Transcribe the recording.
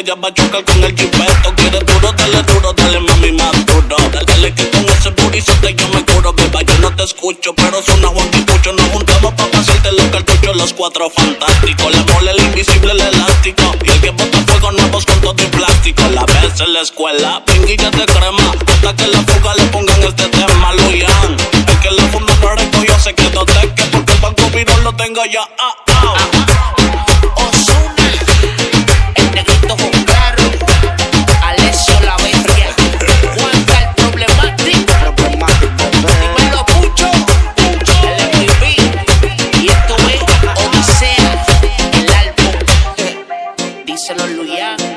ella va a chocar con el chipeto. Quiere duro, dale mami más duro. Dale que con ese burizote yo me curo. Beba, yo no te escucho, pero suena Juan Pucho. Nos juntamos pa' pasarte los cartuchos, los cuatro fantásticos. Le mole el invisible, el elástico. Y el que bota fuego nuevos con todo y plástico. La vez en la escuela, pinguillas de crema. Hasta que la fuga le pongan este tema, Luyan. El que le funda no recogió secreto de que porque el banco virón lo tengo ya. Ozuna, el negrito con claro, Alessio la bestia, Juanca el problemático, dímelo Pucho, el MVP, y esto es Odisea, el álbum, díselo Luyan.